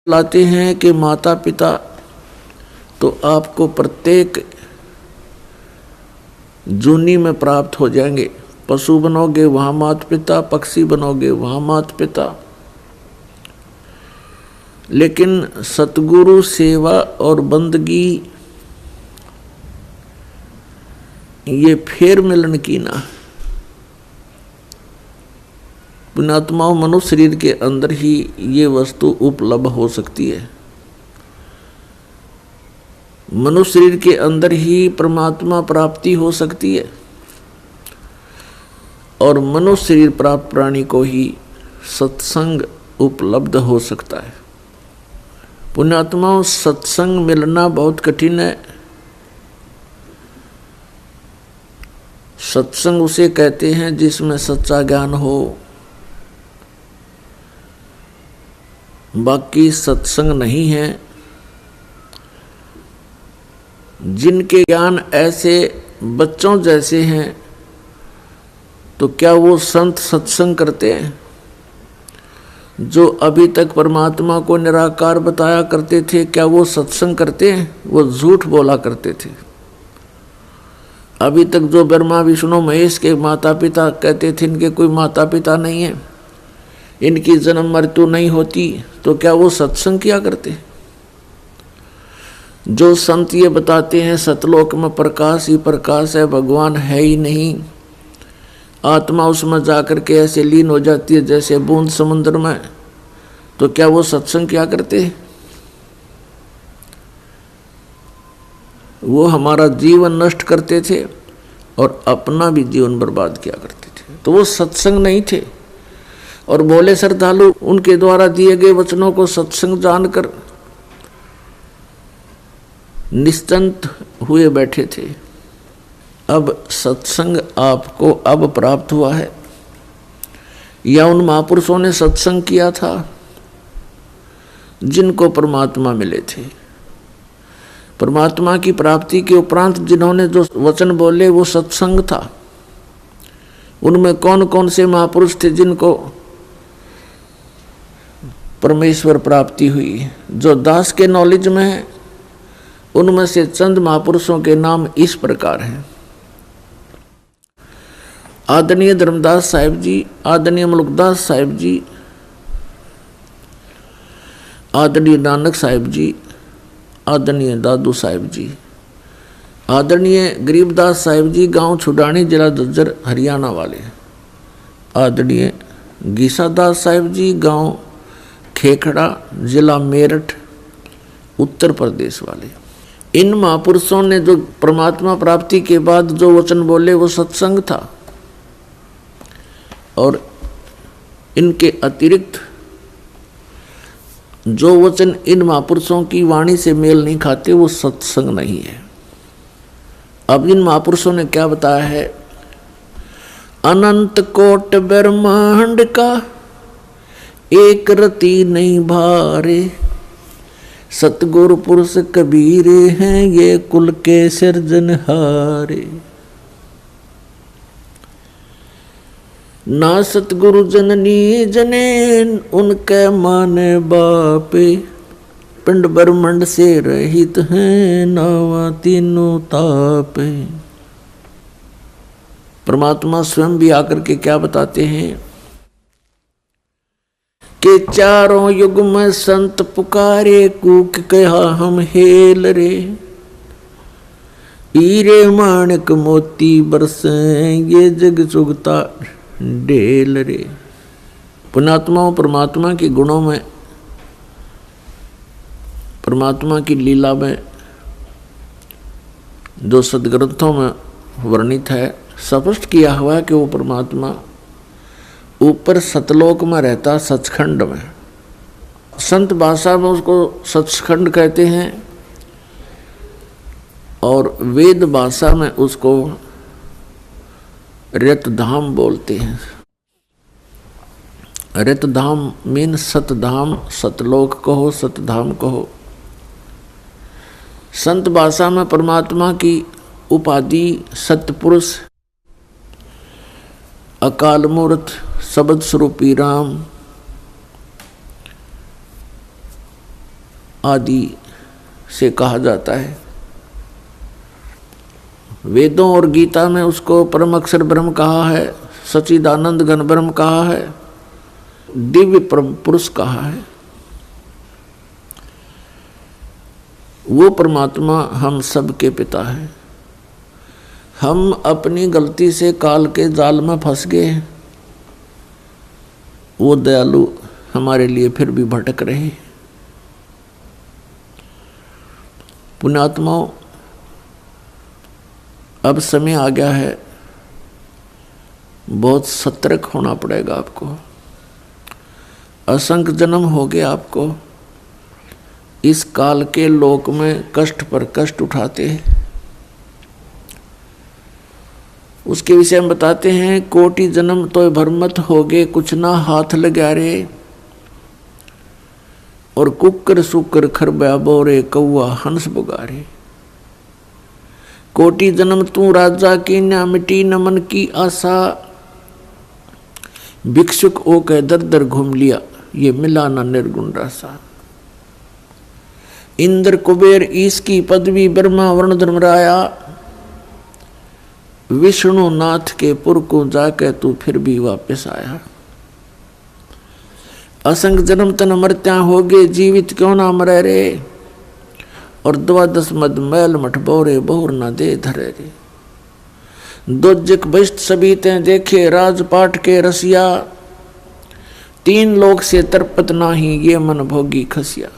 लाते हैं कि माता पिता तो आपको प्रत्येक जूनी में प्राप्त हो जाएंगे। पशु बनोगे वहाँ माता पिता, पक्षी बनोगे वहाँ माता पिता। लेकिन सतगुरु सेवा और बंदगी ये फेर मिलन की ना। पुण्यात्माओं, मनुष्य शरीर के अंदर ही ये वस्तु उपलब्ध हो सकती है। मनुष्य शरीर के अंदर ही परमात्मा प्राप्ति हो सकती है और मनुष्य शरीर प्राप्त प्राणी को ही सत्संग उपलब्ध हो सकता है। पुण्यात्माओं, सत्संग मिलना बहुत कठिन है। सत्संग उसे कहते हैं जिसमें सच्चा ज्ञान हो। बाकी सत्संग नहीं है। जिनके ज्ञान ऐसे बच्चों जैसे हैं तो क्या वो संत सत्संग करते हैं? जो अभी तक परमात्मा को निराकार बताया करते थे, क्या वो सत्संग करते हैं? वो झूठ बोला करते थे। अभी तक जो ब्रह्मा विष्णु महेश के माता पिता कहते थे इनके कोई माता पिता नहीं है, इनकी जन्म मृत्यु नहीं होती, तो क्या वो सत्संग किया करते? जो संत ये बताते हैं सतलोक में प्रकाश ही प्रकाश है, भगवान है ही नहीं, आत्मा उसमें जाकर के ऐसे लीन हो जाती है जैसे बूंद समुद्र में, तो क्या वो सत्संग किया करते? वो हमारा जीवन नष्ट करते थे और अपना भी जीवन बर्बाद किया करते थे, तो वो सत्संग नहीं थे। और भोले श्रद्धालु उनके द्वारा दिए गए वचनों को सत्संग जानकर निश्चिंत हुए बैठे थे। अब सत्संग आपको अब प्राप्त हुआ है या उन महापुरुषों ने सत्संग किया था जिनको परमात्मा मिले थे? परमात्मा की प्राप्ति के उपरांत जिन्होंने जो वचन बोले वो सत्संग था। उनमें कौन कौन से महापुरुष थे जिनको परमेश्वर प्राप्ति हुई? जो दास के नॉलेज में है उनमें से चंद महापुरुषों के नाम इस प्रकार हैं। आदरणीय धर्मदास साहिब जी, आदरणीय मुल्कदास साहिब जी, आदरणीय नानक साहिब जी, आदरणीय दादू साहिब जी, आदरणीय गरीबदास साहिब जी, गांव छुडानी, जिला झज्जर, हरियाणा वाले, आदरणीय गीसादास साहिब जी, गांव खेखड़ा, जिला मेरठ, उत्तर प्रदेश वाले। इन महापुरुषों ने जो परमात्मा प्राप्ति के बाद जो वचन बोले वो सत्संग था। और इनके अतिरिक्त जो वचन इन महापुरुषों की वाणी से मेल नहीं खाते वो सत्संग नहीं है। अब इन महापुरुषों ने क्या बताया है? अनंत कोट ब्रह्मांड का एक रति नहीं भारे, सतगुरु पुरुष कबीरे हैं ये कुल के सिरजनहारे। ना सतगुरु जननी जने उनके माने बापे, पिंड ब्रह्मंड से रहित हैं नावा तीनों तापे। परमात्मा स्वयं भी आकर के क्या बताते हैं कि चारों युग में संत पुकारे, कूक कहा हम हेल रे, हीरे माणिक मोती बरसे ये जग चुगता ढेल रे। पुण्यात्माओं, परमात्मा के गुणों में, परमात्मा की लीला में जो सदग्रंथों में वर्णित है, स्पष्ट किया हुआ है कि वो परमात्मा ऊपर सतलोक में रहता, सचखंड में। संत भाषा में उसको सचखंड कहते हैं और वेद भाषा में उसको रतधाम बोलते हैं। रतधाम मीन सतधाम, सतलोक कहो, सतधाम कहो। संत भाषा में परमात्मा की उपाधि सतपुरुष, अकाल मूर्त, शब्द स्वरूपी राम, आदि से कहा जाता है। वेदों और गीता में उसको परम अक्षर ब्रह्म कहा है, सच्चिदानंद घन ब्रह्म कहा है, दिव्य परम पुरुष कहा है। वो परमात्मा हम सब के पिता है। हम अपनी गलती से काल के जाल में फंस गए, वो दयालु हमारे लिए फिर भी भटक रहे। पुण्यात्माओं, अब समय आ गया है, बहुत सतर्क होना पड़ेगा आपको। असंख्य जन्म हो गए आपको इस काल के लोक में कष्ट पर कष्ट उठाते हैं। उसके विषय में बताते हैं, कोटि जन्म तो भरमत हो गए, कुछ ना हाथ लगा रे। और कुकर सुकर खरबा बोरे, कौआ हंस बुगारे। कोटि जन्म तू राजा की, न मिटी न मन की आशा। भिक्षुक ओ कह दर दर घूम लिया, ये मिला न निर्गुण रासा। इंद्र कुबेर ईश की पदवी, ब्रह्मा वर्ण धर्मराया। विष्णु नाथ के पुर को जाके तू फिर भी वापस आया। असंग जन्म तन मरत्या हो गए, जीवित क्यों ना मरे रे। और 12 मद मैल मठ बोरे, बहुर न दे धरे रे। दोजक बस्ट सभी ते देखे, राजपाट के रसिया। 3 लोक से तरपत नाही, ये मन भोगी खसिया।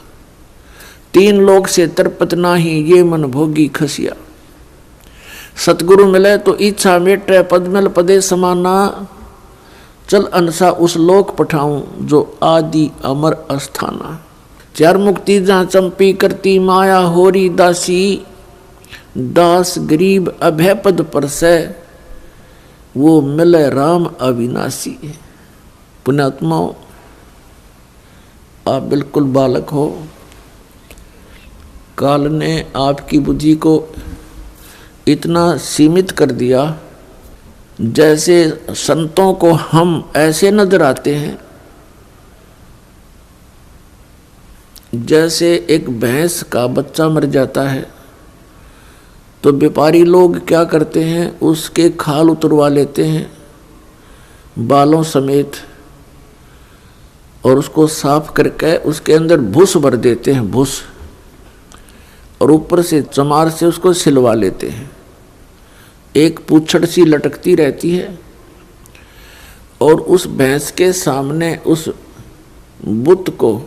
3 लोक से तरपत नाही, ये मन भोगी खसिया। सतगुरु मिले तो इच्छा मेटे, पदमल पदे समाना। चल अनसा उस लोक पठाऊं, जो आदि अमर अस्थाना। 4 मुक्ति जहाँ चंपी करती, माया होरी दासी। दास गरीब अभय पद पर से, वो मिले राम अविनाशी। पुण्यात्माओं, आप बिल्कुल बालक हो। काल ने आपकी बुद्धि को इतना सीमित कर दिया, जैसे संतों को हम ऐसे नजर आते हैं जैसे एक भैंस का बच्चा मर जाता है तो व्यापारी लोग क्या करते हैं, उसके खाल उतरवा लेते हैं बालों समेत, और उसको साफ करके उसके अंदर भूस भर देते हैं, भूस, और ऊपर से चमार से उसको सिलवा लेते हैं। एक पूंछड़ सी लटकती रहती है, और उस भैंस के सामने उस बुत को,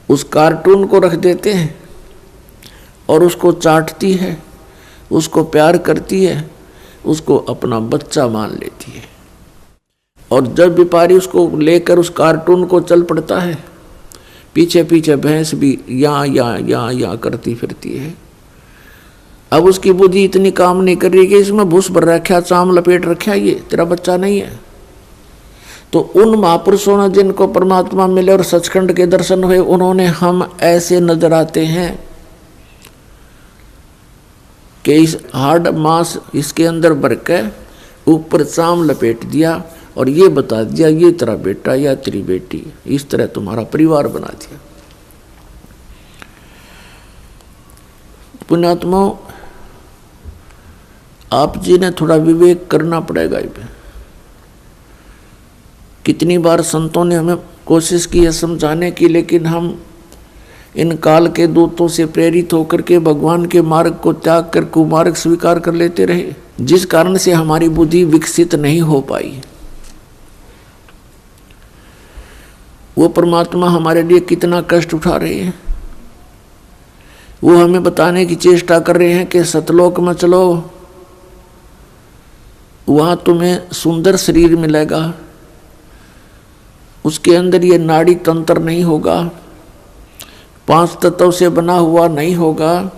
उस कार्टून को रख देते हैं, और उसको चाटती है, उसको प्यार करती है, उसको अपना बच्चा मान लेती है। और जब व्यापारी उसको लेकर उस कार्टून को चल पड़ता है, पीछे पीछे भैंस भी यहाँ करती फिरती है। अब उसकी बुद्धि इतनी काम नहीं कर रही कि इसमें भूस भर रखा, चाम लपेट रखा, ये तेरा बच्चा नहीं है। तो उन महापुरुषों ने जिनको परमात्मा मिले और सचखंड के दर्शन हुए, उन्होंने हम ऐसे नजर आते हैं कि इस हार्ड मांस इसके अंदर भर के ऊपर चाम लपेट दिया और ये बता दिया ये तेरा बेटा या तेरी बेटी, इस तरह तुम्हारा परिवार बना दिया। पुण्यात्माओं, आप जी ने थोड़ा विवेक करना पड़ेगा। कितनी बार संतों ने हमें कोशिश की है समझाने की, लेकिन हम इन काल के दूतों से प्रेरित होकर के भगवान के मार्ग को त्याग कर कुमार्ग स्वीकार कर लेते रहे, जिस कारण से हमारी बुद्धि विकसित नहीं हो पाई। वो परमात्मा हमारे लिए कितना कष्ट उठा रहे हैं, वो हमें बताने की चेष्टा कर रहे हैं कि सतलोक में चलो, वहां तुम्हें सुंदर शरीर मिलेगा, उसके अंदर ये नाड़ी तंत्र नहीं होगा, 5 तत्वों से बना हुआ नहीं होगा,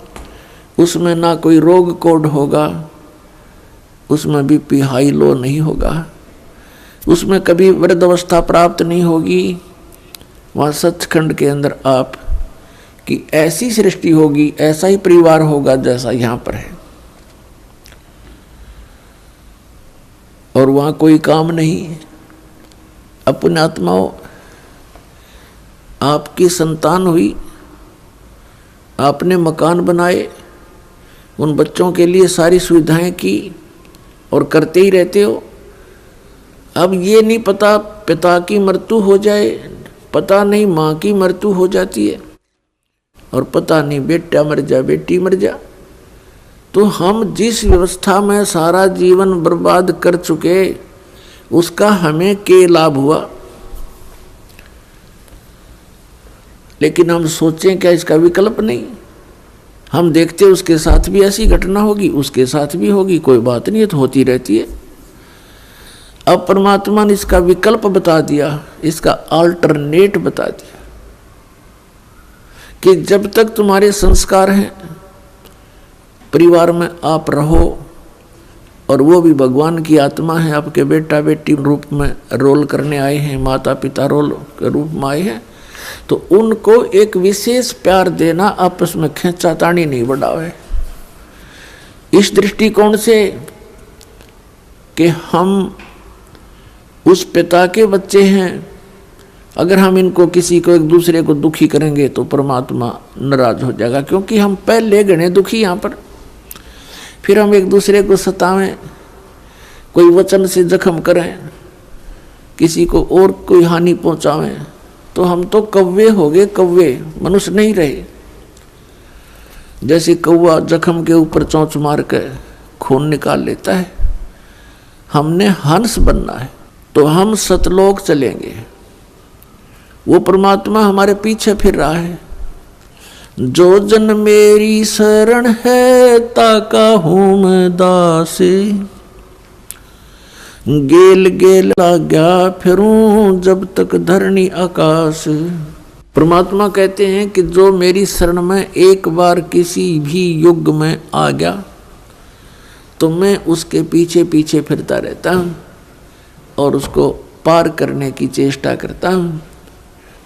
उसमें ना कोई रोग कोड होगा, उसमें बीपी हाई लो नहीं होगा, उसमें कभी वृद्धावस्था प्राप्त नहीं होगी। वहाँ सचखंड के अंदर आप की ऐसी सृष्टि होगी, ऐसा ही परिवार होगा जैसा यहाँ पर है, और वहाँ कोई काम नहीं। अपने आत्माओं, आपकी संतान हुई, आपने मकान बनाए, उन बच्चों के लिए सारी सुविधाएं की और करते ही रहते हो। अब ये नहीं पता पिता की मृत्यु हो जाए, पता नहीं माँ की मृत्यु हो जाती है, और पता नहीं बेटा मर जा बेटी मर जा। तो हम जिस व्यवस्था में सारा जीवन बर्बाद कर चुके, उसका हमें क्या लाभ हुआ? लेकिन हम सोचें क्या इसका विकल्प नहीं? हम देखते उसके साथ भी ऐसी घटना होगी, उसके साथ भी होगी, कोई बात नहीं है, तो होती रहती है। अब परमात्मा ने इसका विकल्प बता दिया, इसका अल्टरनेट बता दिया कि जब तक तुम्हारे संस्कार हैं, परिवार में आप रहो, और वो भी भगवान की आत्मा है, आपके बेटा बेटी रूप में रोल करने आए हैं, माता पिता रोल के रूप में आए हैं, तो उनको एक विशेष प्यार देना, आपस में खींचातानी नहीं बढ़ावे। इस दृष्टिकोण से कि हम उस पिता के बच्चे हैं, अगर हम इनको किसी को एक दूसरे को दुखी करेंगे तो परमात्मा नाराज हो जाएगा, क्योंकि हम पहले गणे दुखी यहाँ पर। फिर हम एक दूसरे को सतावें, कोई वचन से जख्म करें, किसी को और कोई हानि पहुंचावें, तो हम तो कौवे हो गए, कौवे, मनुष्य नहीं रहे। जैसे कौवा जख्म के ऊपर चोंच मार कर खून निकाल लेता है, हमने हंस बनना है, तो हम सतलोक चलेंगे। वो परमात्मा हमारे पीछे फिर रहा है। जो जन मेरी शरण है, ताका हूँ मैं दासे, गेल गेल आज्ञा फिरूं जब तक धरणी आकाश। परमात्मा कहते हैं कि जो मेरी शरण में एक बार किसी भी युग में आ गया, तो मैं उसके पीछे पीछे फिरता रहता हूँ और उसको पार करने की चेष्टा करता हूँ।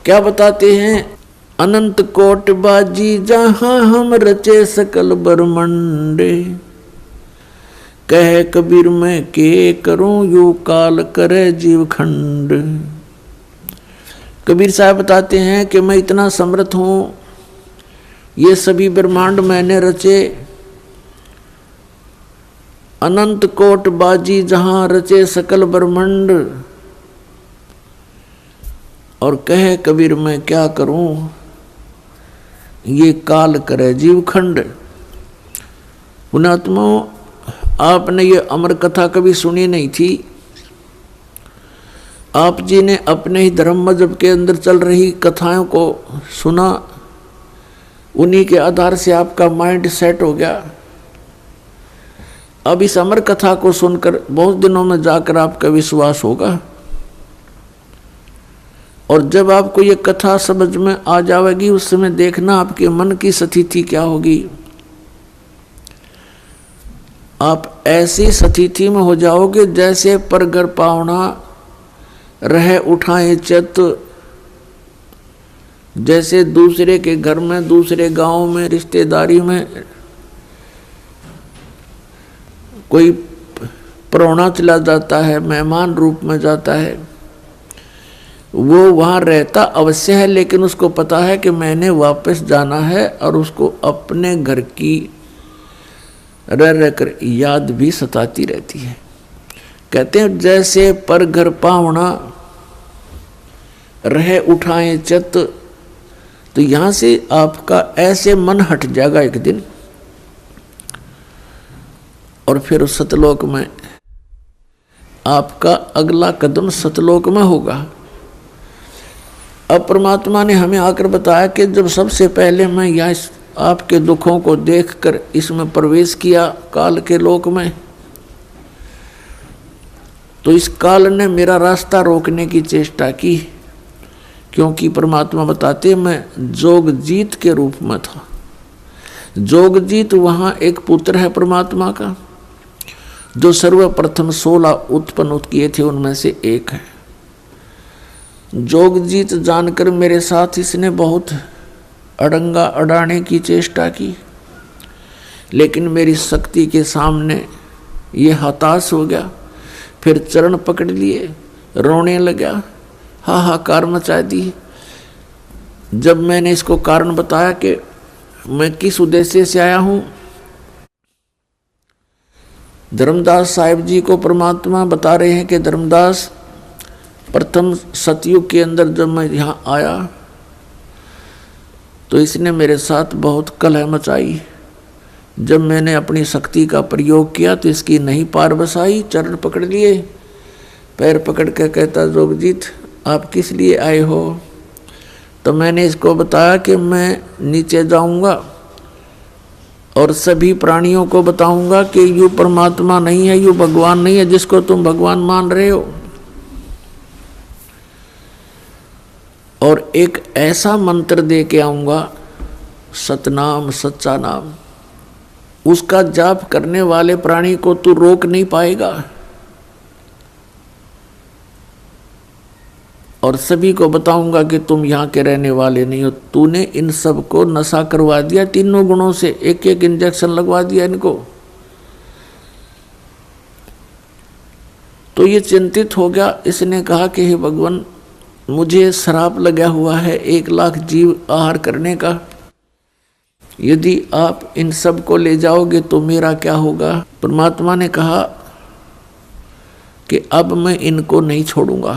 क्या बताते हैं? अनंत कोट बाजी जहाँ हम रचे सकल ब्रह्मंडे, कह कबीर मैं के करूं यू काल करे जीव खंड। कबीर साहब बताते हैं कि मैं इतना समर्थ हूँ, ये सभी ब्रह्मांड मैंने रचे, अनंत कोट बाजी जहाँ रचे सकल ब्रह्मांड, और कहे कबीर मैं क्या करूं ये काल करे जीव खंड। पुणात्माओं, आपने ये अमर कथा कभी सुनी नहीं थी। आप जी ने अपने ही धर्म मजहब के अंदर चल रही कथाओं को सुना, उन्हीं के आधार से आपका माइंड सेट हो गया। अब इस अमर कथा को सुनकर बहुत दिनों में जाकर आपका विश्वास होगा, और जब आपको ये कथा समझ में आ जाएगी, उस समय देखना आपके मन की स्थिति क्या होगी। आप ऐसी स्थिति में हो जाओगे जैसे परगर पावना रह उठाए चित, जैसे दूसरे के घर में, दूसरे गांव में, रिश्तेदारी में कोई परौना चला जाता है, मेहमान रूप में जाता है, वो वहाँ रहता अवश्य है, लेकिन उसको पता है कि मैंने वापस जाना है, और उसको अपने घर की रह रहकर याद भी सताती रहती है। कहते हैं जैसे पर घर पावना रह उठाए चित, तो यहाँ से आपका ऐसे मन हट जाएगा एक दिन, और फिर सतलोक में आपका अगला कदम सतलोक में होगा। अब परमात्मा ने हमें आकर बताया कि जब सबसे पहले मैं यहाँ आपके दुखों को देखकर इसमें प्रवेश किया काल के लोक में, तो इस काल ने मेरा रास्ता रोकने की चेष्टा की, क्योंकि परमात्मा बताते मैं जोगजीत के रूप में था। जोगजीत वहाँ एक पुत्र है परमात्मा का, जो सर्वप्रथम 16 उत्पन्न किए थे उनमें से एक है। जोगजीत जानकर मेरे साथ इसने बहुत अड़ंगा अड़ाने की चेष्टा की, लेकिन मेरी शक्ति के सामने ये हताश हो गया। फिर चरण पकड़ लिए, रोने लगा, हाहाकार मचा दी। जब मैंने इसको कारण बताया कि मैं किस उद्देश्य से आया हूँ। धर्मदास साहिब जी को परमात्मा बता रहे हैं कि धर्मदास, प्रथम सतयुग के अंदर जब मैं यहाँ आया तो इसने मेरे साथ बहुत कलह मचाई। जब मैंने अपनी शक्ति का प्रयोग किया तो इसकी नहीं पार बसाई। चरण पकड़ लिए, पैर पकड़ के कहता, जोगजीत आप किस लिए आए हो? तो मैंने इसको बताया कि मैं नीचे जाऊंगा और सभी प्राणियों को बताऊंगा कि यू परमात्मा नहीं है, यू भगवान नहीं है जिसको तुम भगवान मान रहे हो। और एक ऐसा मंत्र दे के आऊंगा, सतनाम, सच्चा नाम, उसका जाप करने वाले प्राणी को तू रोक नहीं पाएगा। और सभी को बताऊंगा कि तुम यहाँ के रहने वाले नहीं हो, तूने इन सब को नशा करवा दिया, तीनों गुणों से एक एक इंजेक्शन लगवा दिया इनको। तो ये चिंतित हो गया। इसने कहा कि हे भगवान, मुझे श्राप लगा हुआ है 1 लाख जीव आहार करने का, यदि आप इन सब को ले जाओगे तो मेरा क्या होगा? परमात्मा ने कहा कि अब मैं इनको नहीं छोड़ूंगा,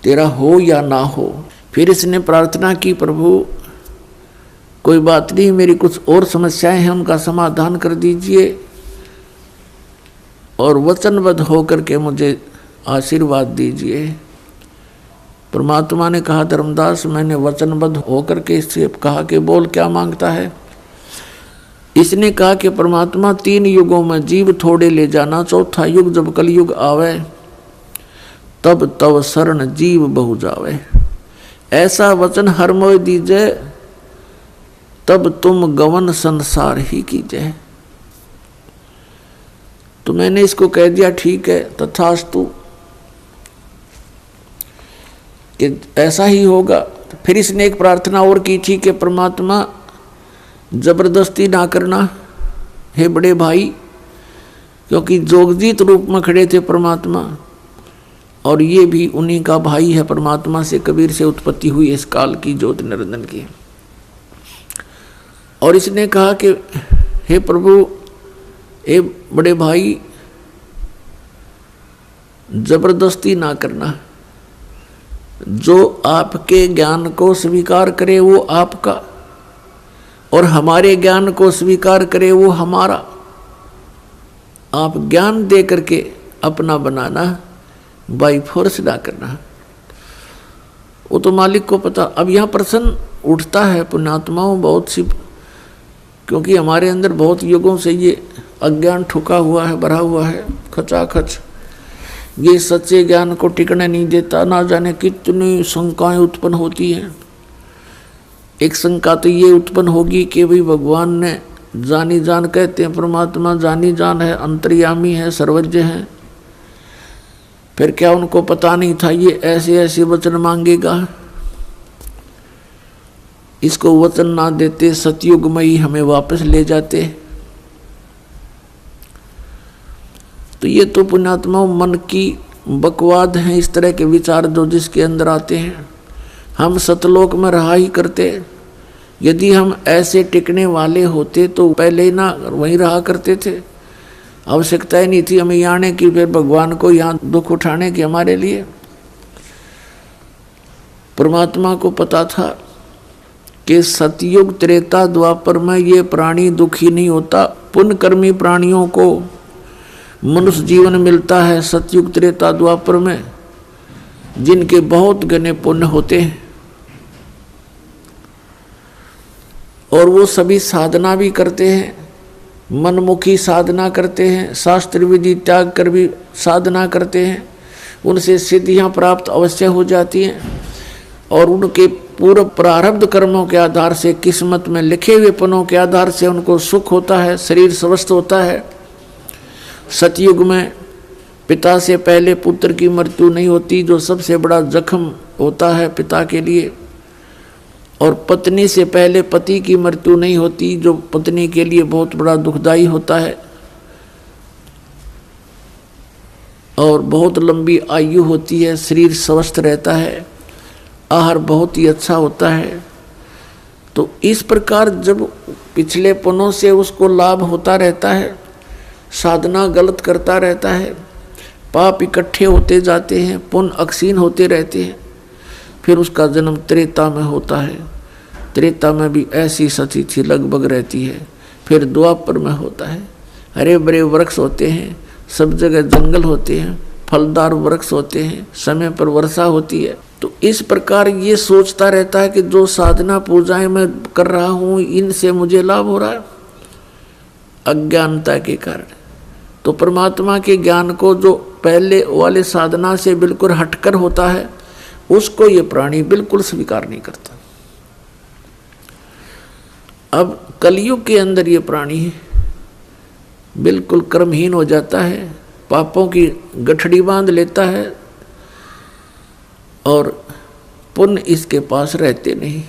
तेरा हो या ना हो। फिर इसने प्रार्थना की, प्रभु कोई बात नहीं, मेरी कुछ और समस्याएं हैं, उनका समाधान कर दीजिए और वचनबद्ध होकर के मुझे आशीर्वाद दीजिए। परमात्मा ने कहा, धर्मदास मैंने वचनबद्ध होकर के इससे कहा कि बोल क्या मांगता है। इसने कहा कि परमात्मा 3 युगों में जीव थोड़े ले जाना, चौथा युग जब कलयुग आवे तब तव शरण जीव बहु जावे। ऐसा वचन हर मोय दीजिए, तब तुम गवन संसार ही कीजिए। तो मैंने इसको कह दिया ठीक है, तथास्तु, कि ऐसा ही होगा। फिर इसने एक प्रार्थना और की थी कि परमात्मा जबरदस्ती ना करना हे बड़े भाई, क्योंकि जोगजीत रूप में खड़े थे परमात्मा और ये भी उन्हीं का भाई है। परमात्मा से, कबीर से उत्पत्ति हुई इस काल की, ज्योति निरंजन की। और इसने कहा कि हे प्रभु, हे बड़े भाई, जबरदस्ती ना करना, जो आपके ज्ञान को स्वीकार करे वो आपका और हमारे ज्ञान को स्वीकार करे वो हमारा। आप ज्ञान दे करके अपना बनाना, बाई फोर्स ना करना, वो तो मालिक को पता। अब यहाँ प्रश्न उठता है पुण्यात्माओं बहुत सी, क्योंकि हमारे अंदर बहुत युगों से ये अज्ञान ठुका हुआ है, भरा हुआ है खचाखच। ये सच्चे ज्ञान को टिकने नहीं देता, ना जाने कितनी शंकाएं उत्पन्न होती हैं। एक शंका तो ये उत्पन्न होगी कि भाई भगवान ने जानी जान, कहते हैं परमात्मा जानी जान है, अंतर्यामी है, सर्वज्ञ है, फिर क्या उनको पता नहीं था ये ऐसे ऐसे वचन मांगेगा? इसको वचन ना देते सतयुग में ही हमें वापस ले जाते। तो ये तो पुण्यात्मा मन की बकवाद हैं, इस तरह के विचार जो जिसके अंदर आते हैं। हम सतलोक में रहा ही करते। यदि हम ऐसे टिकने वाले होते तो पहले ही ना वहीं रहा करते थे। आवश्यकता ही नहीं थी हमें यहाँ आने की, फिर भगवान को यहाँ दुख उठाने की हमारे लिए। परमात्मा को पता था कि सतयुग त्रेता द्वापर में ये प्राणी दुखी नहीं होता। पुण्यकर्मी प्राणियों को मनुष्य जीवन मिलता है सतयुग त्रेता द्वापर में, जिनके बहुत घने पुण्य होते हैं और वो सभी साधना भी करते हैं, मनमुखी साधना करते हैं, शास्त्र विधि त्याग कर भी साधना करते हैं। उनसे सिद्धियां प्राप्त अवश्य हो जाती हैं और उनके पूर्व प्रारब्ध कर्मों के आधार से, किस्मत में लिखे हुए पनों के आधार से उनको सुख होता है, शरीर स्वस्थ होता है। सतयुग में पिता से पहले पुत्र की मृत्यु नहीं होती, जो सबसे बड़ा जख्म होता है पिता के लिए। और पत्नी से पहले पति की मृत्यु नहीं होती, जो पत्नी के लिए बहुत बड़ा दुखदाई होता है। और बहुत लंबी आयु होती है, शरीर स्वस्थ रहता है, आहार बहुत ही अच्छा होता है। तो इस प्रकार जब पिछले पुण्यों से उसको लाभ होता रहता है, साधना गलत करता रहता है, पाप इकट्ठे होते जाते हैं, पुण्य अक्षीण होते रहते हैं, फिर उसका जन्म त्रेता में होता है। त्रेता में भी ऐसी सती थी लगभग रहती है। फिर द्वापर में होता है, हरे भरे वृक्ष होते हैं, सब जगह जंगल होते हैं, फलदार वृक्ष होते हैं, समय पर वर्षा होती है। तो इस प्रकार ये सोचता रहता है कि जो साधना पूजाएं मैं कर रहा हूँ इनसे मुझे लाभ हो रहा है, अज्ञानता के कारण। तो परमात्मा के ज्ञान को जो पहले वाले साधना से बिल्कुल हटकर होता है उसको ये प्राणी बिल्कुल स्वीकार नहीं करता। अब कलयुग के अंदर ये प्राणी बिल्कुल कर्महीन हो जाता है, पापों की गठड़ी बांध लेता है और पुण्य इसके पास रहते नहीं।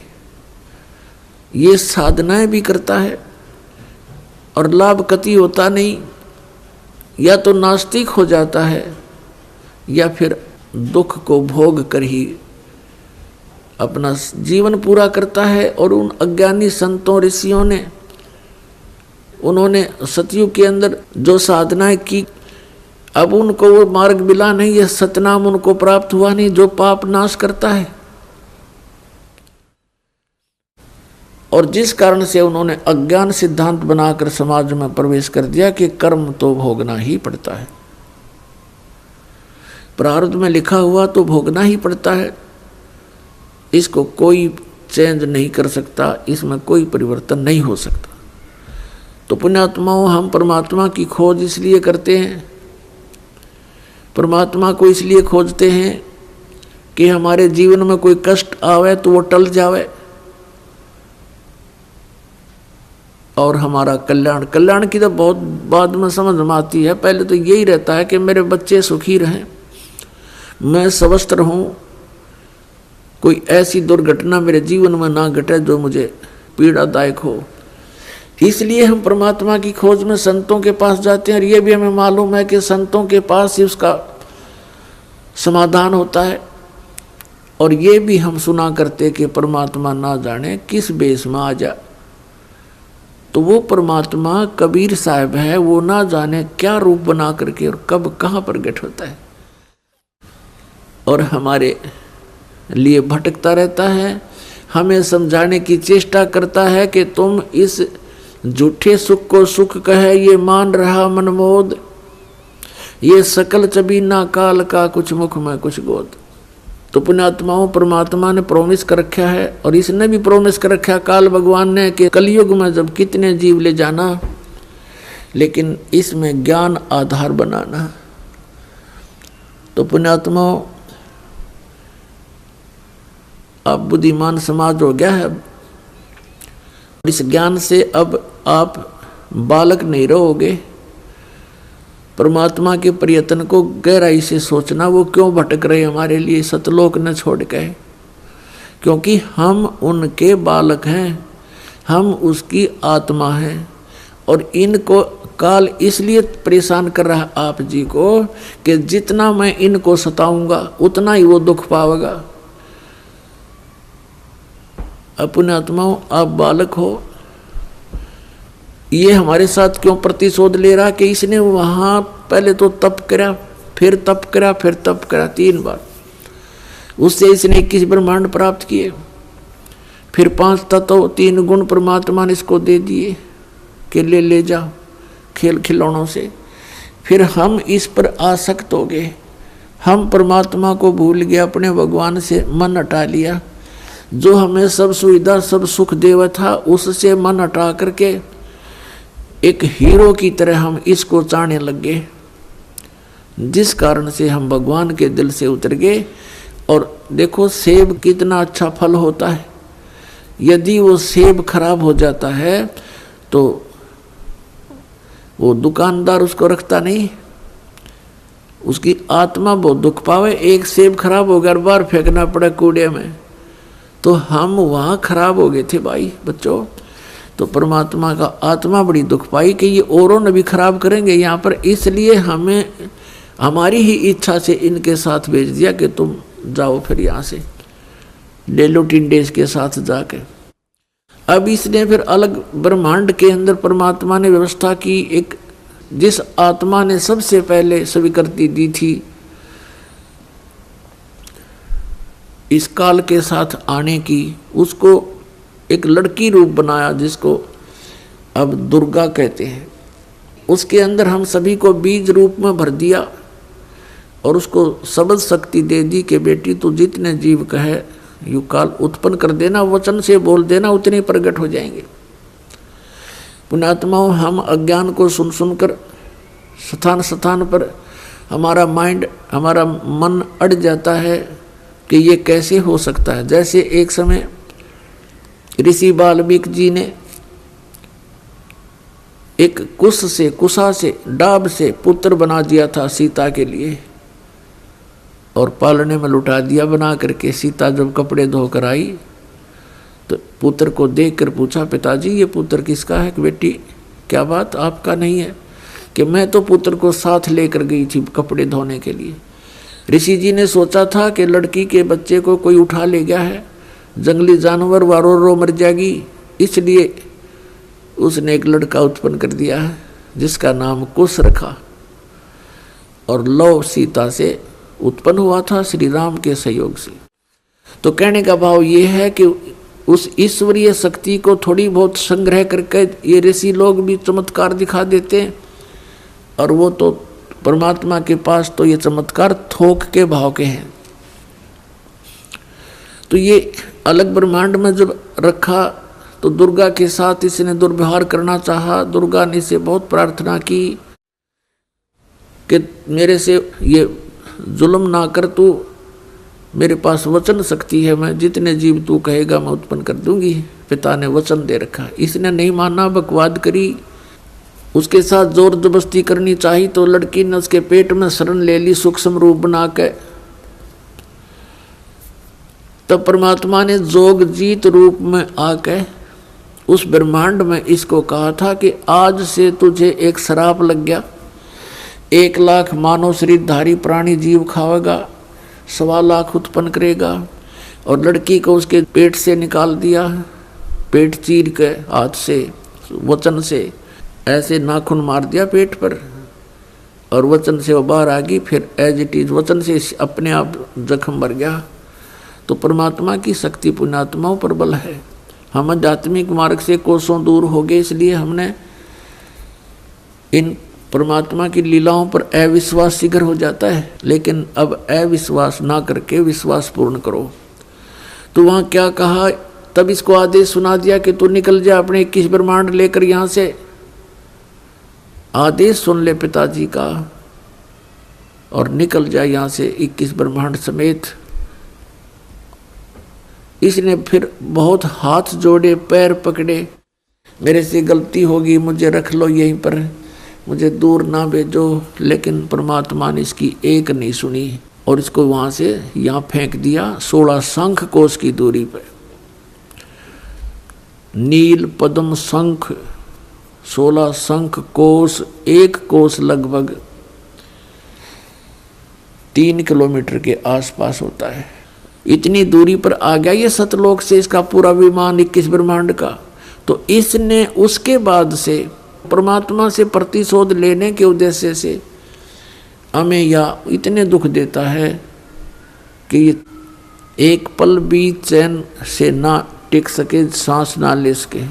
ये साधनाएं भी करता है और लाभ कति होता नहीं, या तो नास्तिक हो जाता है या फिर दुख को भोग कर ही अपना जीवन पूरा करता है। और उन अज्ञानी संतों ऋषियों ने, उन्होंने सतयुग के अंदर जो साधनाएं की, अब उनको वो मार्ग मिला नहीं, यह सतनाम उनको प्राप्त हुआ नहीं जो पाप नाश करता है। और जिस कारण से उन्होंने अज्ञान सिद्धांत बनाकर समाज में प्रवेश कर दिया कि कर्म तो भोगना ही पड़ता है, प्रारब्ध में लिखा हुआ तो भोगना ही पड़ता है, इसको कोई चेंज नहीं कर सकता, इसमें कोई परिवर्तन नहीं हो सकता। तो पुण्यात्माओं, हम परमात्मा की खोज इसलिए करते हैं, परमात्मा को इसलिए खोजते हैं कि हमारे जीवन में कोई कष्ट आवे तो वो टल जावे और हमारा कल्याण की तो बहुत बाद में समझ में आती है। पहले तो यही रहता है कि मेरे बच्चे सुखी रहें, मैं स्वस्थ रहूं, कोई ऐसी दुर्घटना मेरे जीवन में ना घटे जो मुझे पीड़ादायक हो। इसलिए हम परमात्मा की खोज में संतों के पास जाते हैं और ये भी हमें मालूम है कि संतों के पास ही उसका समाधान होता है। और ये भी हम सुना करते कि परमात्मा ना जाने किस बेस में आ जा, तो वो परमात्मा कबीर साहब है, वो ना जाने क्या रूप बना करके और कब कहाँ प्रकट होता है और हमारे लिए भटकता रहता है, हमें समझाने की चेष्टा करता है कि तुम इस झूठे सुख को सुख कहे ये मान रहा मनमोद, ये सकल चबीना काल का कुछ मुख में कुछ गोद। तो पुण्यात्माओं, परमात्मा ने प्रॉमिस कर रखा है और इसने भी प्रॉमिस कर रखा है काल भगवान ने कि कलयुग में जब कितने जीव ले जाना, लेकिन इसमें ज्ञान आधार बनाना। तो पुण्यात्माओं, अब बुद्धिमान समाज हो गया है, इस ज्ञान से अब आप बालक नहीं रहोगे। परमात्मा के प्रयत्न को गहराई से सोचना, वो क्यों भटक रहे हमारे लिए सतलोक न छोड़ के, क्योंकि हम उनके बालक हैं, हम उसकी आत्मा हैं। और इनको काल इसलिए परेशान कर रहा आप जी को कि जितना मैं इनको सताऊंगा उतना ही वो दुख पावेगा। अपने आत्माओं, आप बालक हो, ये हमारे साथ क्यों प्रतिशोध ले रहा कि इसने वहाँ पहले तो तप करा, फिर तप करा, फिर तप करा 3 बार, उससे इसने 21 ब्रह्मांड प्राप्त किए, फिर 5 तत्व 3 गुण परमात्मा ने इसको दे दिए कि ले जाओ खेल खिलौनों से। फिर हम इस पर आसक्त हो गए, हम परमात्मा को भूल गए, अपने भगवान से मन हटा लिया, जो हमें सब सुविधा सब सुख देवा था उससे मन हटा करके एक हीरो की तरह हम इसको चाहने लग गए, जिस कारण से हम भगवान के दिल से उतर गए। और देखो सेब कितना अच्छा फल होता है, यदि वो सेब खराब हो जाता है तो वो दुकानदार उसको रखता नहीं, उसकी आत्मा बहुत दुख पावे। एक सेब खराब हो गया, बाहर फेंकना पड़ा कूड़े में, तो हम वहाँ खराब हो गए थे भाई बच्चों। तो परमात्मा का आत्मा बड़ी दुख पाई कि ये औरों ने भी खराब करेंगे यहाँ पर, इसलिए हमें हमारी ही इच्छा से इनके साथ भेज दिया कि तुम जाओ फिर यहाँ से ले लो टिंडेस के साथ जाके। अब इसने फिर अलग ब्रह्मांड के अंदर परमात्मा ने व्यवस्था की, एक जिस आत्मा ने सबसे पहले स्वीकृति दी थी इस काल के साथ आने की, उसको एक लड़की रूप बनाया जिसको अब दुर्गा कहते हैं। उसके अंदर हम सभी को बीज रूप में भर दिया और उसको शब्द शक्ति दे दी कि बेटी तू जितने जीव कहे यू काल उत्पन्न कर देना, वचन से बोल देना, उतने प्रकट हो जाएंगे। पुण्यात्माओं, हम अज्ञान को सुन सुनकर स्थान स्थान पर हमारा माइंड, हमारा मन अड़ जाता है कि ये कैसे हो सकता है। जैसे एक समय ऋषि वाल्मीकि जी ने एक कुशा से डाब से पुत्र बना दिया था सीता के लिए और पालने में लुटा दिया बना करके। सीता जब कपड़े धोकर आई तो पुत्र को देखकर पूछा, पिताजी ये पुत्र किसका है? कि बेटी क्या बात, आपका नहीं है? कि मैं तो पुत्र को साथ लेकर गई थी कपड़े धोने के लिए। ऋषि जी ने सोचा था कि लड़की के बच्चे को कोई उठा ले गया है, जंगली जानवर रो मर जाएगी, इसलिए उसने एक लड़का उत्पन्न कर दिया है जिसका नाम कुश रखा और लव सीता से उत्पन्न हुआ था श्री राम के सहयोग से। तो कहने का भाव ये है कि उस ईश्वरीय शक्ति को थोड़ी बहुत संग्रह करके ये ऋषि लोग भी चमत्कार दिखा देते हैं, और वो तो परमात्मा के पास तो ये चमत्कार थोक के भाव के हैं। तो ये अलग ब्रह्मांड में जब रखा तो दुर्गा के साथ इसने दुर्व्यवहार करना चाहा। दुर्गा ने इसे बहुत प्रार्थना की कि मेरे से ये जुल्म ना कर, तू मेरे पास वचन शक्ति है, मैं जितने जीव तू कहेगा मैं उत्पन्न कर दूंगी। पिता ने वचन दे रखा, इसने नहीं माना, बकवाद करी, उसके साथ जोर जबरदस्ती करनी चाहिए तो लड़की ने उसके पेट में शरण ले ली सूक्ष्म रूप बना के। तब परमात्मा ने जोग जीत रूप में आके उस ब्रह्मांड में इसको कहा था कि आज से तुझे एक श्राप लग गया, 1 लाख मानव शरीरधारी प्राणी जीव खावेगा, 1.25 लाख उत्पन्न करेगा। और लड़की को उसके पेट से निकाल दिया, पेट चीर के हाथ से वचन से ऐसे नाखून मार दिया पेट पर और वचन से वो बाहर आ गई। फिर एज इट इज वचन से अपने आप जख्म भर गया। तो परमात्मा की शक्ति पुण्यात्माओं पर बल है। हम आध्यात्मिक मार्ग से कोसों दूर हो गए, इसलिए हमने इन परमात्मा की लीलाओं पर अविश्वास शीघ्र हो जाता है। लेकिन अब अविश्वास ना करके विश्वास पूर्ण करो। तो वहाँ क्या कहा, तब इसको आदेश सुना दिया कि तू निकल जा अपने 21 ब्रह्मांड लेकर यहाँ से। आदेश सुन ले पिताजी का और निकल जा यहाँ से 21 ब्रह्मांड समेत। इसने फिर बहुत हाथ जोड़े, पैर पकड़े, मेरे से गलती होगी, मुझे रख लो यहीं पर, मुझे दूर ना भेजो। लेकिन परमात्मा ने इसकी एक नहीं सुनी और इसको वहाँ से यहाँ फेंक दिया 16 शंख कोश की दूरी पर। नील पद्म शंख 16 शंख कोश, 1 कोश लगभग 3 किलोमीटर के आसपास होता है। इतनी दूरी पर आ गया ये सतलोक से इसका पूरा विमान 21 ब्रह्मांड का। तो इसने उसके बाद से परमात्मा से प्रतिशोध लेने के उद्देश्य से हमें या इतने दुख देता है कि एक पल भी चैन से ना टिक सके, सांस ना ले सके।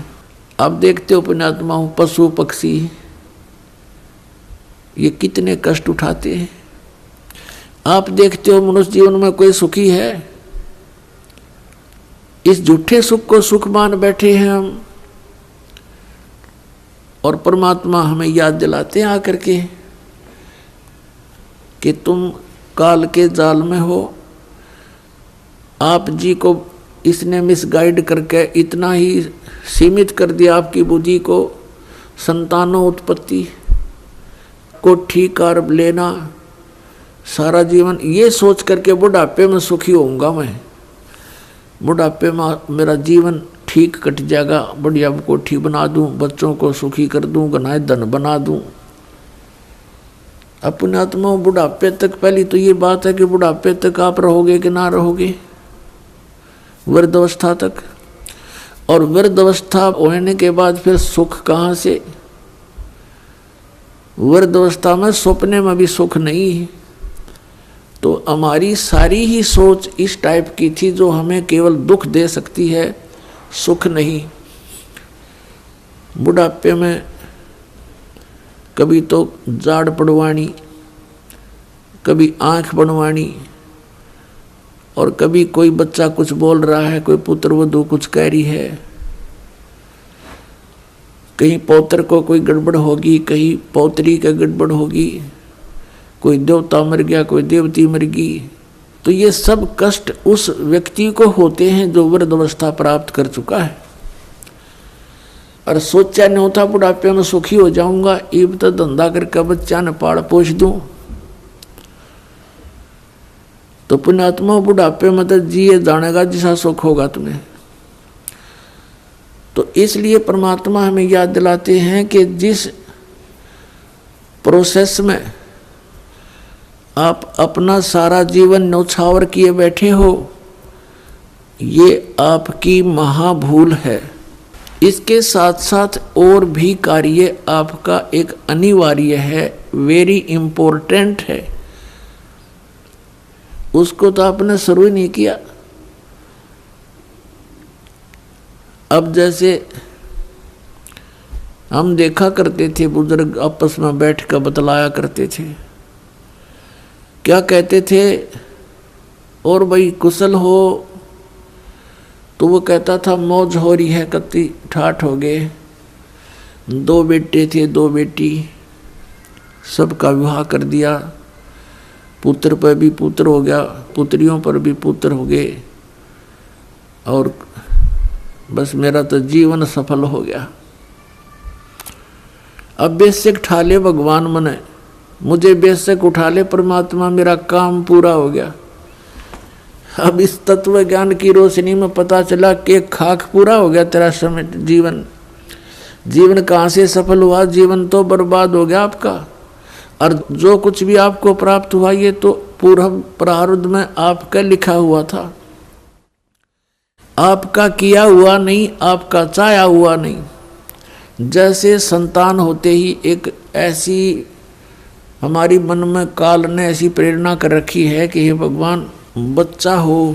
अब देखते हो पुण्यात्मा, पशु पक्षी ये कितने कष्ट उठाते हैं। आप देखते हो मनुष्य जीवन में कोई सुखी है? इस झूठे सुख को सुख मान बैठे हैं हम, और परमात्मा हमें याद दिलाते हैं आकर के कि तुम काल के जाल में हो। आप जी को इसने मिसगाइड करके इतना ही सीमित कर दिया आपकी बुद्धि को, संतानों उत्पत्ति, कोठी कार लेना, सारा जीवन ये सोच करके बुढ़ापे में सुखी होऊंगा मैं, बुढ़ापे में मेरा जीवन ठीक कट जाएगा, बढ़िया कोठी बना दूं, बच्चों को सुखी कर दूं, गनाए धन बना दूं। अपने आत्मा बुढ़ापे तक, पहली तो ये बात है कि बुढ़ापे तक आप रहोगे कि ना रहोगे, वृद्धावस्था तक। और वृद्ध अवस्था होने के बाद फिर सुख कहाँ से? वृद्ध अवस्था में सपने में भी सुख नहीं है। तो हमारी सारी ही सोच इस टाइप की थी जो हमें केवल दुख दे सकती है, सुख नहीं। बुढ़ापे में कभी तो जाड़ पड़वानी, कभी आंख बनवानी, और कभी कोई बच्चा कुछ बोल रहा है, कोई पुत्र वधू कुछ कह रही है, कहीं पौत्र को कोई गड़बड़ होगी, कहीं पौत्री का गड़बड़ होगी, कोई देवता मर गया, कोई देवती मर गई। तो ये सब कष्ट उस व्यक्ति को होते हैं जो वृद्ध अवस्था प्राप्त कर चुका है। और सोचा नहीं होता बुढ़ापे में सुखी हो जाऊंगा, इब तो धंधा करके बच्चा न पाल पोष दूं। तो पुण्यात्मा बुढ़ापे में तो जिए जानेगा जिसा सुख होगा तुम्हें। तो इसलिए परमात्मा हमें याद दिलाते हैं कि जिस प्रोसेस में आप अपना सारा जीवन न्यौछावर किए बैठे हो, ये आपकी महाभूल है। इसके साथ साथ और भी कार्य आपका एक अनिवार्य है, वेरी इम्पोर्टेंट है। उसको तो आपने शुरू ही नहीं किया। अब जैसे हम देखा करते थे, बुजुर्ग आपस में बैठ कर बतलाया करते थे, क्या कहते थे, और भाई कुशल हो? तो वो कहता था मौज हो रही है, कत्ती ठाठ हो गए, 2 बेटे थे 2 बेटी, सबका विवाह कर दिया, पुत्र पर भी पुत्र हो गया, पुत्रियों पर भी पुत्र हो गए, और बस मेरा तो जीवन सफल हो गया। अब बेशक उठा ले भगवान मने, मुझे बेशक उठा ले परमात्मा, मेरा काम पूरा हो गया। अब इस तत्व ज्ञान की रोशनी में पता चला कि खाक पूरा हो गया तेरा समय, जीवन कहाँ से सफल हुआ? जीवन तो बर्बाद हो गया आपका। और जो कुछ भी आपको प्राप्त हुआ ये तो पूर्व प्रारब्ध में आपका लिखा हुआ था, आपका किया हुआ नहीं, आपका चाहा हुआ नहीं। जैसे संतान होते ही एक ऐसी हमारी मन में काल ने ऐसी प्रेरणा कर रखी है कि हे भगवान बच्चा हो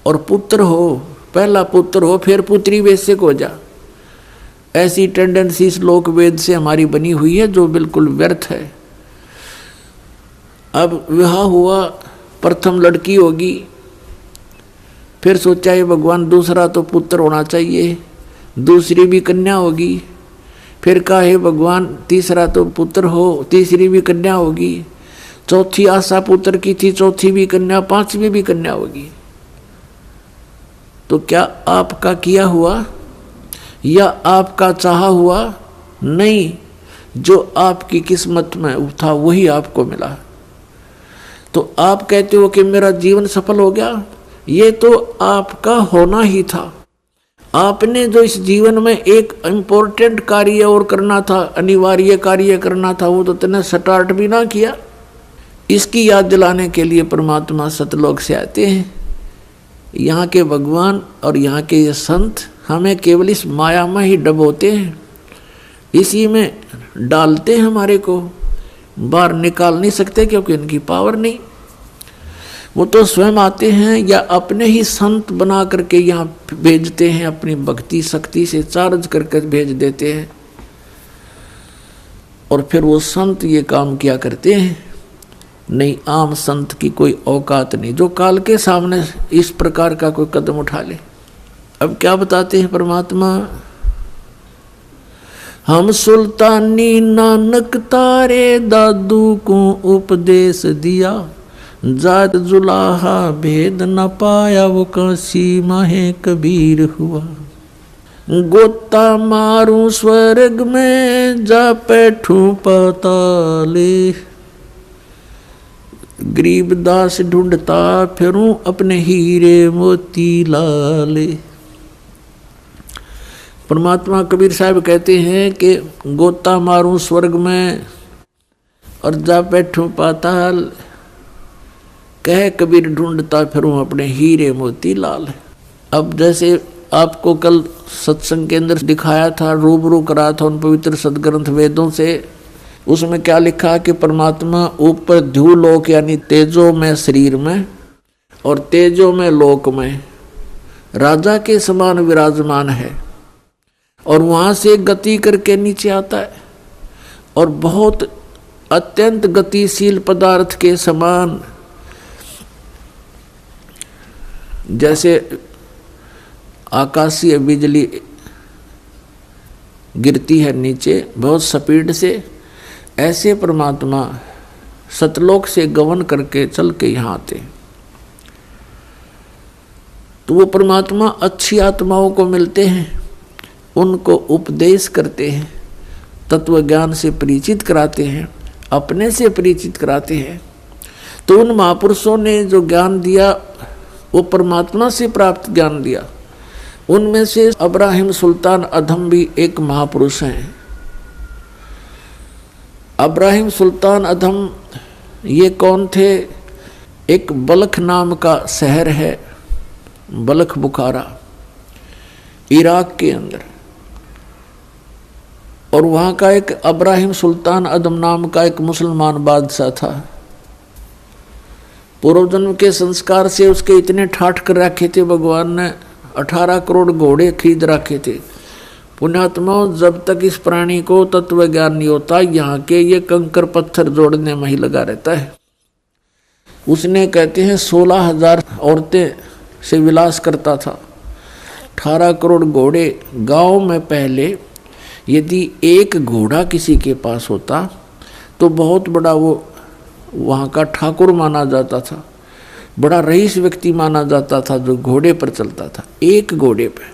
और पुत्र हो, पहला पुत्र हो फिर पुत्री बेशक हो जा। ऐसी टेंडेंसी श्लोक वेद से हमारी बनी हुई है जो बिल्कुल व्यर्थ है। अब विवाह हुआ, प्रथम लड़की होगी, फिर सोचा ये भगवान दूसरा तो पुत्र होना चाहिए, दूसरी भी कन्या होगी, फिर कहा हे भगवान तीसरा तो पुत्र हो, तीसरी भी कन्या होगी, चौथी आशा पुत्र की थी, चौथी भी कन्या, पांचवी भी कन्या होगी। तो क्या आपका किया हुआ या आपका चाहा हुआ? नहीं, जो आपकी किस्मत में था वही आपको मिला। तो आप कहते हो कि मेरा जीवन सफल हो गया, ये तो आपका होना ही था। आपने जो इस जीवन में एक इम्पोर्टेंट कार्य और करना था, अनिवार्य कार्य करना था, वो तो तुमने स्टार्ट भी ना किया। इसकी याद दिलाने के लिए परमात्मा सतलोक से आते हैं। यहाँ के भगवान और यहाँ के ये संत हमें केवल इस माया में ही डबोते हैं, इसी में डालते हैं, हमारे को बाहर निकाल नहीं सकते क्योंकि इनकी पावर नहीं। वो तो स्वयं आते हैं या अपने ही संत बना करके यहाँ भेजते हैं, अपनी भक्ति शक्ति से चार्ज करके भेज देते हैं, और फिर वो संत ये काम किया करते हैं। नहीं, आम संत की कोई औकात नहीं जो काल के सामने इस प्रकार का कोई कदम उठा ले। अब क्या बताते हैं परमात्मा, हम सुल्तानी नानक तारे दादू को उपदेश दिया, जात जुलाहा भेद न पाया वो काशी माहे कबीर हुआ। गोता मारू स्वर्ग में जा बैठू पाताले, गरीबदास ढूंढता फिरूं अपने हीरे मोती लाले। परमात्मा कबीर साहब कहते हैं कि गोता मारूं स्वर्ग में और जा बैठूं पाताल, कह कबीर ढूंढता फिरूं अपने हीरे मोती लाल। अब जैसे आपको कल सत्संग के अंदर दिखाया था, रूबरू करा था उन पवित्र सदग्रंथ वेदों से। उसमें क्या लिखा कि परमात्मा ऊपर ध्युलोक यानी तेजो में शरीर में और तेजो में लोक में राजा के समान विराजमान है, और वहां से गति करके नीचे आता है और बहुत अत्यंत गतिशील पदार्थ के समान, जैसे आकाशीय बिजली गिरती है नीचे बहुत स्पीड से, ऐसे परमात्मा सतलोक से गमन करके चल के यहाँ आते। तो वो परमात्मा अच्छी आत्माओं को मिलते हैं, उनको उपदेश करते हैं, तत्व ज्ञान से परिचित कराते हैं, अपने से परिचित कराते हैं। तो उन महापुरुषों ने जो ज्ञान दिया वो परमात्मा से प्राप्त ज्ञान दिया। उनमें से अब्राहिम सुल्तान अधम भी एक महापुरुष हैं। अब्राहिम सुल्तान अधम ये कौन थे? एक बल्ख नाम का शहर है, बल्ख बुखारा, इराक के अंदर, और वहाँ का एक अब्राहिम सुल्तान अदम नाम का एक मुसलमान बादशाह था। पूर्व जन्म के संस्कार से उसके इतने ठाठ कर रखे थे, भगवान ने 18 करोड़ घोड़े खरीद रखे थे। पुण्यात्माओं, जब तक इस प्राणी को तत्व ज्ञान नहीं होता, यहाँ के ये कंकर पत्थर जोड़ने में ही लगा रहता है। उसने कहते हैं 16,000 औरतें से विलास करता था, 18 करोड़ घोड़े। गांव में पहले यदि एक घोड़ा किसी के पास होता तो बहुत बड़ा वो वहाँ का ठाकुर माना जाता था, बड़ा रईस व्यक्ति माना जाता था जो घोड़े पर चलता था, एक घोड़े पे।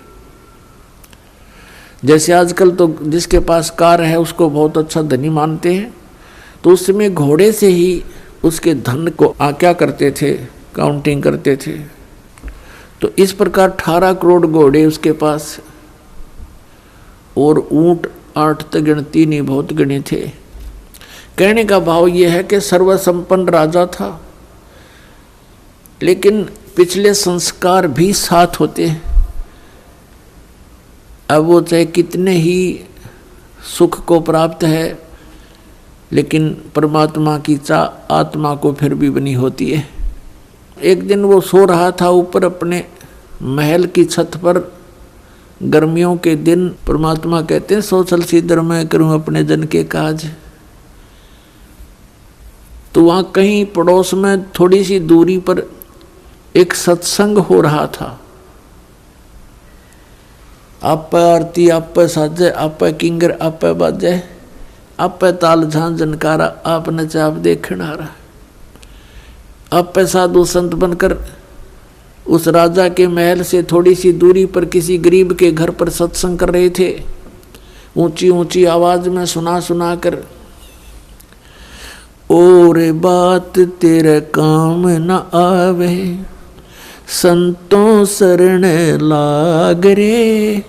जैसे आजकल तो जिसके पास कार है उसको बहुत अच्छा धनी मानते हैं, तो उस समय घोड़े से ही उसके धन को आज्ञा करते थे, काउंटिंग करते थे। तो इस प्रकार 18 करोड़ घोड़े उसके पास, और ऊंट 8 तक गिनती नहीं, बहुत गिने थे। कहने का भाव यह है कि सर्वसंपन्न राजा था, लेकिन पिछले संस्कार भी साथ होते हैं। अब वो चाहे कितने ही सुख को प्राप्त है, लेकिन परमात्मा की चाह आत्मा को फिर भी बनी होती है। एक दिन वो सो रहा था ऊपर अपने महल की छत पर, गर्मियों के दिन। परमात्मा कहते हैं सो चल सीधर मैं करूं अपने जन के काज। तो वहां कहीं पड़ोस में थोड़ी सी दूरी पर एक सत्संग हो रहा था। आप आरती, आप साजे, आप किंगर, आप बाजे, आप ताल झां जनकारा, आप नचाप देखण आ रहा। आप साधु संत बनकर उस राजा के महल से थोड़ी सी दूरी पर किसी गरीब के घर पर सत्संग कर रहे थे, ऊंची ऊंची आवाज में सुना सुना कर। और बात तेरे काम न आवे, संतों शरण लाग रे,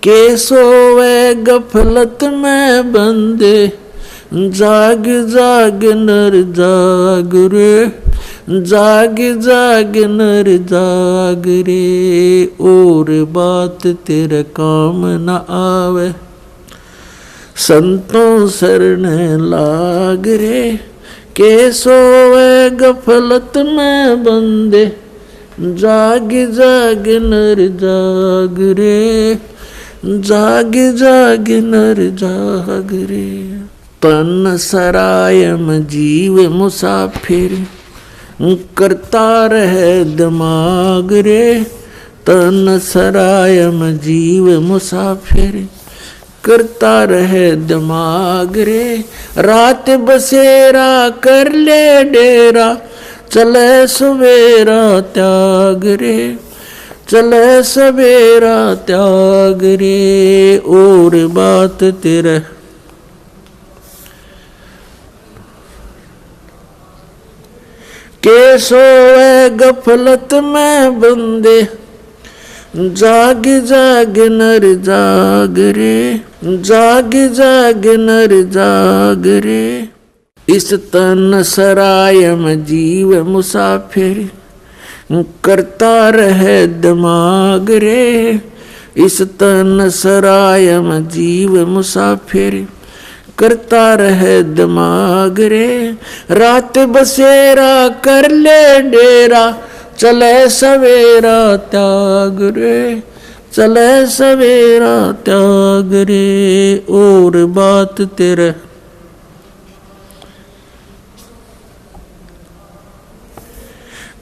के सोवे गफलत में बंदे, जाग जाग नर जाग रे, जाग जाग नर जाग रे। और बात तेरे काम न आवे, संतों शरण लाग रे, के सोवे गफलत में बंदे, जाग जाग नर जाग रे, जाग जाग नर जाग रे। तन सरायम जीव मुसाफिर, करता रहे दिमाग रे, तन सरायम जीव मुसाफिर, करता रहे दिमाग रे। रात बसेरा कर ले डेरा, चले सवेरा त्याग रे, चले सवेरा त्याग रे। और बात तेरे के सोए गफलत में बंदे, जाग जाग नर जाग रे, जाग जाग नर जाग रे। इस तन सरायम जीव मुसाफिर, करता रहे दिमाग रे, इस तन सराय में जीव मुसाफिर करता रहे दिमाग रे। रात बसेरा कर ले डेरा चले सवेरा त्याग रे, चले सवेरा त्याग रे। और बात तेरे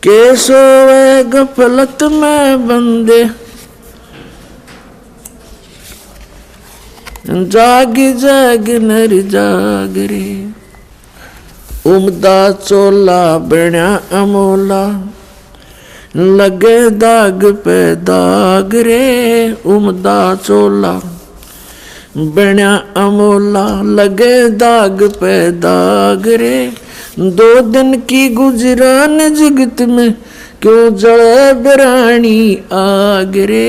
के सोए गफलत में बंदे जाग जाग नर जाग रे। उमदा चोला बण्या अमोला लगे दाग पे दाग रे। उमदा चोला बण्या अमोला लगे दाग पे दाग रे। 2 दिन की गुजरान जगत में क्यों जले बिरानी आग रे,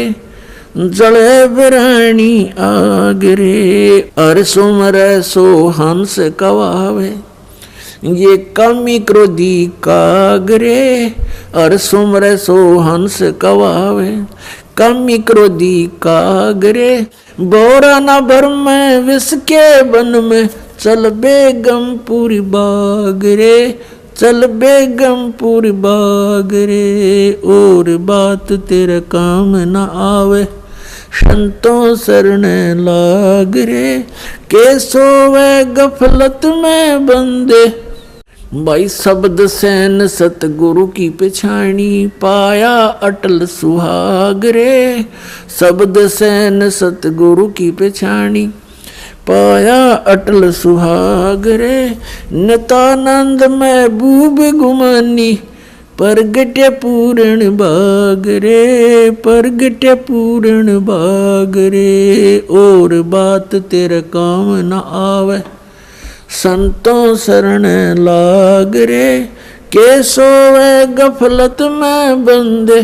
जले बिरानी आग रे। अर सुमरे सो हंस कवावे ये कमी क्रोधी कागरे। अर सुमरे सो हंस कवावे कमी क्रोधी कागरे। बोरा न भर में विष के बन में चल बेगमपुरी बाग रे, चल बेगमपुरी बाग रे। और बात तेरे काम न आवे संतों शरण लाग रे। के सोवे गफलत में बंदे भाई शब्द सैन सतगुरु की पिछाणी पाया अटल सुहाग रे। शब्द सैन सतगुरु की पिछाणी पाया अटल सुहाग रे। नितानंद महबूब गुमानी परगटे पूर्ण बाग रे, परगटे पूर्ण बाग रे। और बात तेरे काम न आवे संतों शरण लाग रे। के सोवे गफलत में बंदे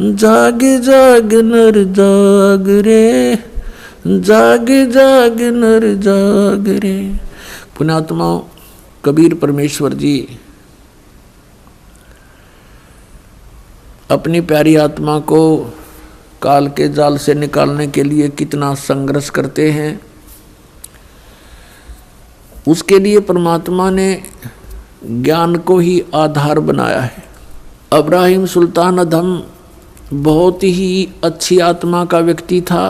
जाग जाग नर जाग रे, जाग जाग नर जाग रे। पुण्यात्मा कबीर परमेश्वर जी अपनी प्यारी आत्मा को काल के जाल से निकालने के लिए कितना संघर्ष करते हैं। उसके लिए परमात्मा ने ज्ञान को ही आधार बनाया है। अब्राहिम सुल्तान अधम बहुत ही अच्छी आत्मा का व्यक्ति था।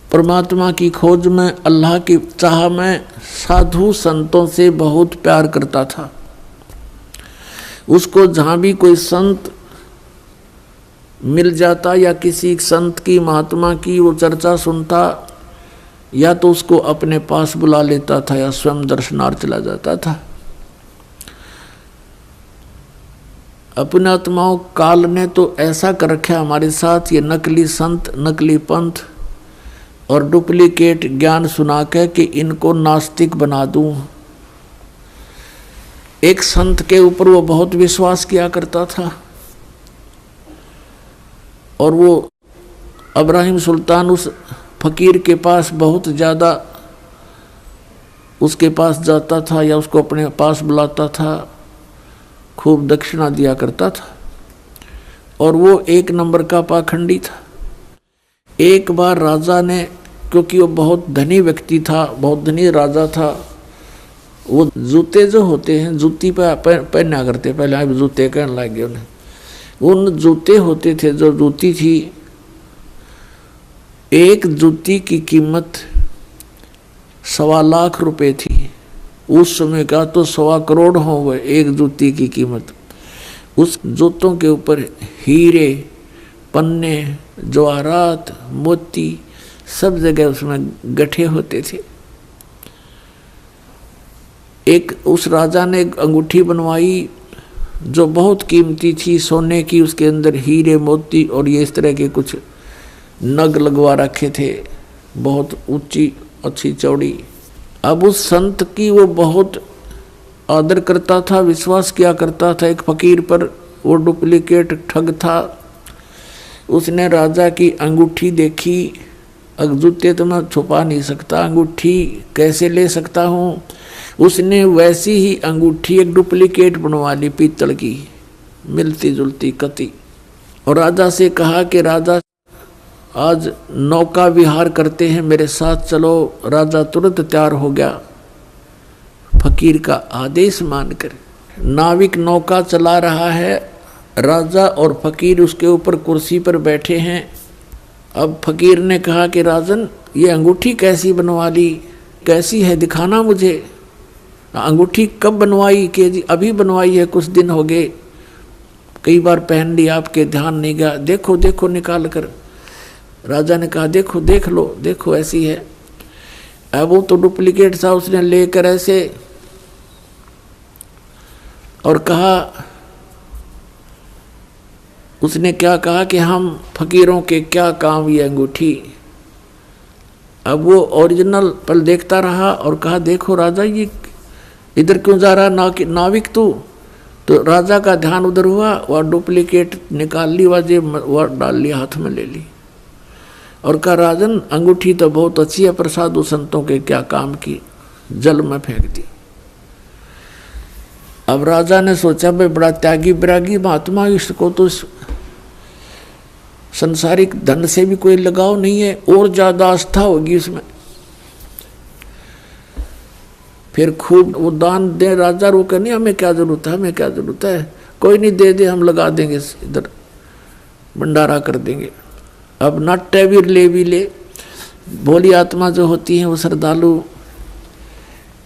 परमात्मा की खोज में, अल्लाह की चाह में साधु संतों से बहुत प्यार करता था। उसको जहाँ भी कोई संत मिल जाता या किसी संत की महात्मा की वो चर्चा सुनता, या तो उसको अपने पास बुला लेता था या स्वयं दर्शनार्थ चला जाता था। अपने आत्माओं काल ने तो ऐसा कर रखा हमारे साथ, ये नकली संत, नकली पंथ और डुप्लीकेट ज्ञान सुना के कि इनको नास्तिक बना दूं। एक संत के ऊपर वो बहुत विश्वास किया करता था और वो अब्राहिम सुल्तान उस फकीर के पास बहुत ज़्यादा उसके पास जाता था या उसको अपने पास बुलाता था, खूब दक्षिणा दिया करता था और वो 1 नंबर का पाखंडी था। एक बार राजा ने, क्योंकि वो बहुत धनी व्यक्ति था, बहुत धनी राजा था, वो जूते जो होते हैं जूती पे पहना करते, पहले अब जूते कहने लग गए उन्हें। उन जूते होते थे, जो जूती थी, एक जूती की कीमत 1.25 लाख रुपए थी। उस समय का तो 1.25 करोड़ हो गए एक जूती की कीमत। उस जूतों के ऊपर हीरे, पन्ने, जवाहरात, मोती सब जगह उसमें गठे होते थे। एक उस राजा ने एक अंगूठी बनवाई जो बहुत कीमती थी, सोने की, उसके अंदर हीरे, मोती और ये इस तरह के कुछ नग लगवा रखे थे, बहुत ऊंची, अच्छी, चौड़ी। अब उस संत की वो बहुत आदर करता था, विश्वास किया करता था। एक फकीर पर वो डुप्लीकेट ठग था। उसने राजा की अंगूठी देखी, जूते तो मैं छुपा नहीं सकता, अंगूठी कैसे ले सकता हूँ। उसने वैसी ही अंगूठी एक डुप्लीकेट बनवा ली, पीतल की, मिलती जुलती कती। और राजा से कहा कि राजा आज नौका विहार करते हैं, मेरे साथ चलो। राजा तुरंत तैयार हो गया फकीर का आदेश मानकर। नाविक नौका चला रहा है, राजा और फकीर उसके ऊपर कुर्सी पर बैठे हैं। अब फकीर ने कहा कि राजन, ये अंगूठी कैसी बनवा ली, कैसी है, दिखाना मुझे। अंगूठी कब बनवाई? कि जी अभी बनवाई है, कुछ दिन हो गए, कई बार पहन ली, आपके ध्यान नहीं गया, देखो देखो निकाल कर। राजा ने कहा देखो देख लो, देखो ऐसी है। अब वो तो डुप्लीकेट था, उसने लेकर ऐसे और कहा, उसने क्या कहा कि हम फकीरों के क्या काम ये अंगूठी। अब वो ओरिजिनल पल देखता रहा और कहा देखो राजा, ये इधर क्यों जा रहा नाविक तू? तो राजा का ध्यान उधर हुआ, वह डुप्लीकेट निकाल ली, वह डाल ली, हाथ में ले ली और कहा राजन, अंगूठी तो बहुत अच्छी है, प्रसाद संतों के क्या काम की, जल में फेंक दी। अब राजा ने सोचा भाई बड़ा त्यागी विरागी महात्मा, इसको तो संसारिक धन से भी कोई लगाव नहीं है, और ज्यादा आस्था होगी इसमें। फिर खूब वो दान दे। राजा रोके नहीं, हमें क्या जरूरत है, हमें क्या जरूरत है, कोई नहीं, दे दे, हम लगा देंगे, इधर भंडारा कर देंगे। अब नाट्य भी ले। भोली आत्मा जो होती है वो श्रद्धालु,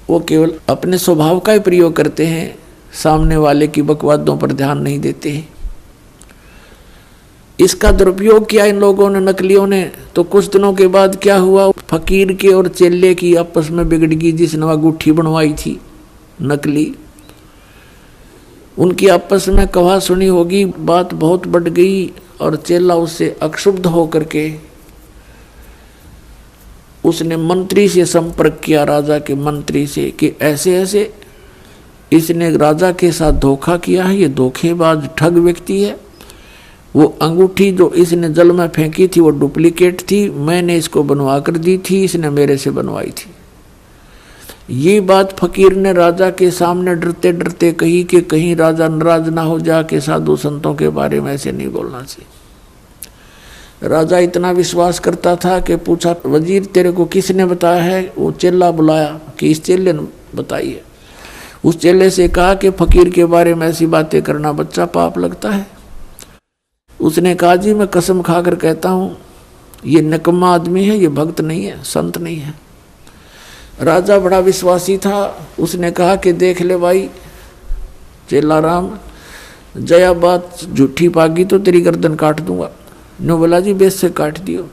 वो केवल अपने स्वभाव का ही प्रयोग करते हैं, सामने वाले की बकवादों पर ध्यान नहीं देते हैं। इसका दुरुपयोग किया इन लोगों ने, नकलियों ने। तो कुछ दिनों के बाद क्या हुआ, फकीर के और चेले की आपस में बिगड़ गई। जिसने अंगूठी बनवाई थी नकली, उनकी आपस में कहा सुनी होगी, बात बहुत बढ़ गई और चेला उससे अक्षुब्ध होकर के उसने मंत्री से संपर्क किया, राजा के मंत्री से, कि ऐसे ऐसे इसने राजा के साथ धोखा किया है, ये धोखेबाज ठग व्यक्ति है। वो अंगूठी जो इसने जल में फेंकी थी वो डुप्लीकेट थी, मैंने इसको बनवा कर दी थी, इसने मेरे से बनवाई थी। ये बात फकीर ने राजा के सामने डरते डरते कही कि कहीं राजा नाराज ना हो जा के साधु संतों के बारे में ऐसे नहीं बोलना चाहिए। राजा इतना विश्वास करता था कि पूछा, वजीर तेरे को किसने बताया है? वो चेला बुलाया कि इस चेले ने बताई है। उस चेले से कहा कि फकीर के बारे में ऐसी बातें करना बच्चा पाप लगता है। उसने कहा जी मैं कसम खाकर कहता हूँ ये निकम्मा आदमी है, ये भक्त नहीं है, संत नहीं है। राजा बड़ा विश्वासी था, उसने कहा कि देख ले भाई चेला राम, जया बात झूठी पागी तो तेरी गर्दन काट दूंगा। नो बोला जी बेस से काट दियो।